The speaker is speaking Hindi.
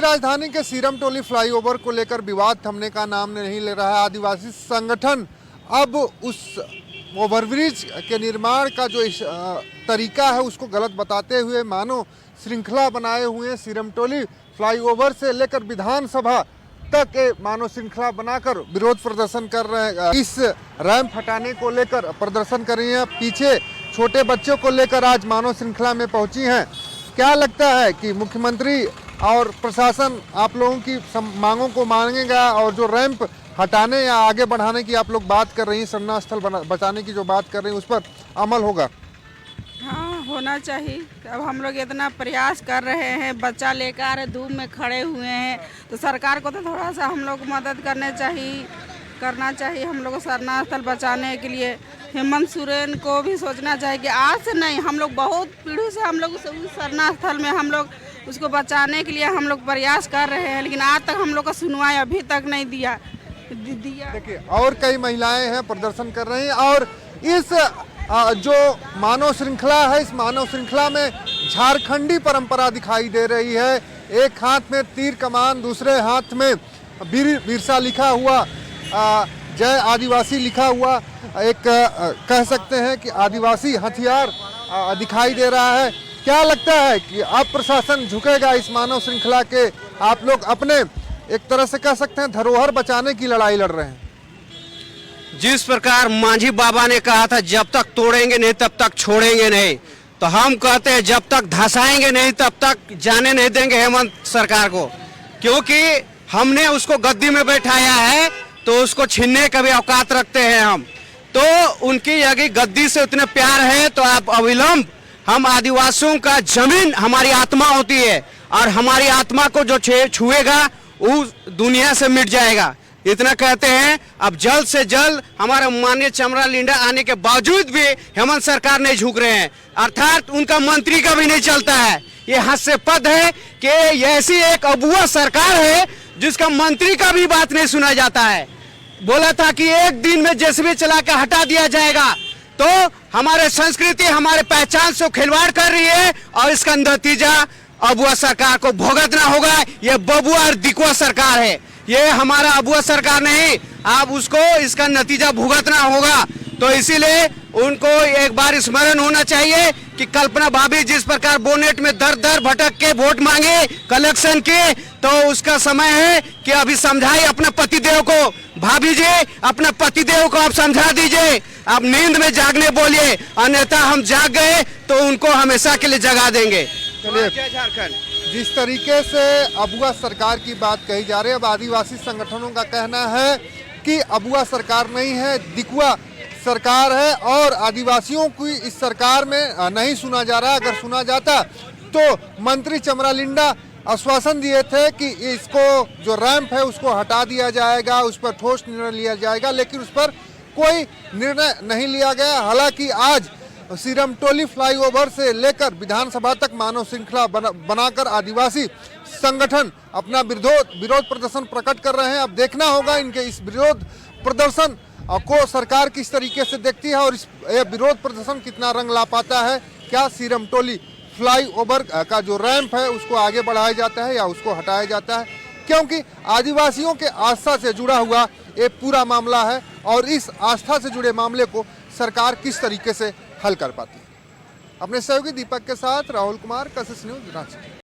राजधानी के सीरम टोली फ्लाईओवर को लेकर विवाद थमने का नाम नहीं ले रहा है। आदिवासी संगठन अब उस ओवरब्रिज के निर्माण का जो तरीका है उसको गलत बताते हुए मानो श्रृंखला बनाए हुए सीरम टोली फ्लाईओवर से लेकर विधानसभा तक मानो श्रृंखला बनाकर विरोध प्रदर्शन कर रहे हैं। इस रैंप हटाने को लेकर प्रदर्शन कर रही हैं। पीछे छोटे बच्चों को लेकर आज मानव श्रृंखला में पहुंची हैं। क्या लगता है कि मुख्यमंत्री और प्रशासन आप लोगों की मांगों को मानेगा और जो रैंप हटाने या आगे बढ़ाने की आप लोग बात कर रही हैं, सरना स्थल बचाने की जो बात कर रही हैं, उस पर अमल होगा? हाँ, होना चाहिए। अब हम लोग इतना प्रयास कर रहे हैं, बच्चा लेकर धूप में खड़े हुए हैं, तो सरकार को तो थोड़ा सा हम लोग मदद करना चाहिए हम लोग को सरना स्थल बचाने के लिए। हेमंत सोरेन को भी सोचना चाहिए कि आज से नहीं, हम लोग बहुत पीढ़ी से हम लोग उस सरना स्थल में हम लोग उसको बचाने के लिए हम लोग प्रयास कर रहे हैं, लेकिन आज तक हम लोग का सुनवाई अभी तक नहीं दिया। देखिए, और कई महिलाएं हैं प्रदर्शन कर रही हैं और इस जो मानव श्रृंखला है, इस मानव श्रृंखला में झारखंडी परंपरा दिखाई दे रही है। एक हाथ में तीर कमान, दूसरे हाथ में बिरसा लिखा हुआ, जय आदिवासी लिखा हुआ, एक कह सकते हैं कि आदिवासी हथियार दिखाई दे रहा है। क्या लगता है कि अब प्रशासन झुकेगा इस मानव श्रृंखला के? आप लोग अपने एक तरह से कह सकते हैं धरोहर बचाने की लड़ाई लड़ रहे हैं। जिस प्रकार मांझी बाबा ने कहा था जब तक तोड़ेंगे नहीं तब तक छोड़ेंगे नहीं, तो हम कहते हैं जब तक धसाएंगे नहीं तब तक जाने नहीं देंगे हेमंत सरकार को, क्योंकि हमने उसको गद्दी में बैठाया है तो उसको छीनने का भी औकात रखते हैं हम। तो उनकी यदि गद्दी से उतने प्यार है तो आप अविलंब हम आदिवासियों का जमीन हमारी आत्मा होती है और हमारी आत्मा को जो छुएगा वो दुनिया से मिट जाएगा, इतना कहते हैं। अब जल्द से जल्द हमारा माननीय चमरा लिंडा आने के बावजूद भी हेमंत सरकार नहीं झुक रहे हैं, अर्थात उनका मंत्री का भी नहीं चलता है। ये हास्यास्पद है कि ऐसी एक अबुआ सरकार है जिसका मंत्री का भी बात नहीं सुना जाता है। बोला था कि एक दिन में जेसीबी चला के हटा दिया जाएगा, तो हमारे संस्कृति हमारे पहचान से खिलवाड़ कर रही है और इसका नतीजा अबुआ सरकार को भुगतना होगा। ये बबुआ और दिकुआ सरकार है, ये हमारा अबुआ सरकार नहीं। आप उसको इसका नतीजा भुगतना होगा। तो इसीलिए उनको एक बार स्मरण होना चाहिए कि कल्पना भाभी जिस प्रकार बोनेट में दर दर भटक के वोट मांगे कलेक्शन के, तो उसका समय है कि अभी समझाइए अपने पतिदेव को। भाभी जी, अपने पतिदेव को आप समझा दीजिए, आप नींद में जागने बोलिए, अन्यथा हम जाग गए तो उनको हमेशा के लिए जगा देंगे। चलिए, झारखंड जिस तरीके से अबुआ सरकार की बात कही जा रही है, अब आदिवासी संगठनों का कहना है कि अबुआ सरकार नहीं है, दिकुआ सरकार है और आदिवासियों की इस सरकार में नहीं सुना जा रहा। अगर सुना जाता तो मंत्री चमरा लिंडा आश्वासन दिए थे कि इसको जो रैंप है उसको हटा दिया जाएगा, उस पर ठोस निर्णय लिया जाएगा, लेकिन उस पर कोई निर्णय नहीं लिया गया। हालांकि आज सीरम टोली फ्लाईओवर से लेकर विधानसभा तक मानव श्रृंखला बनाकर आदिवासी संगठन अपना विरोध प्रदर्शन प्रकट कर रहे हैं। अब देखना होगा इनके इस विरोध प्रदर्शन को सरकार किस तरीके से देखती है और इस विरोध प्रदर्शन कितना रंग ला पाता है। क्या सीरम टोली फ्लाईओवर का जो रैंप है उसको आगे बढ़ाया जाता है या उसको हटाया जाता है, क्योंकि आदिवासियों के आस्था से जुड़ा हुआ ये पूरा मामला है और इस आस्था से जुड़े मामले को सरकार किस तरीके से हल कर पाती है। अपने सहयोगी दीपक के साथ राहुल कुमार, कशिश न्यूज, रांची।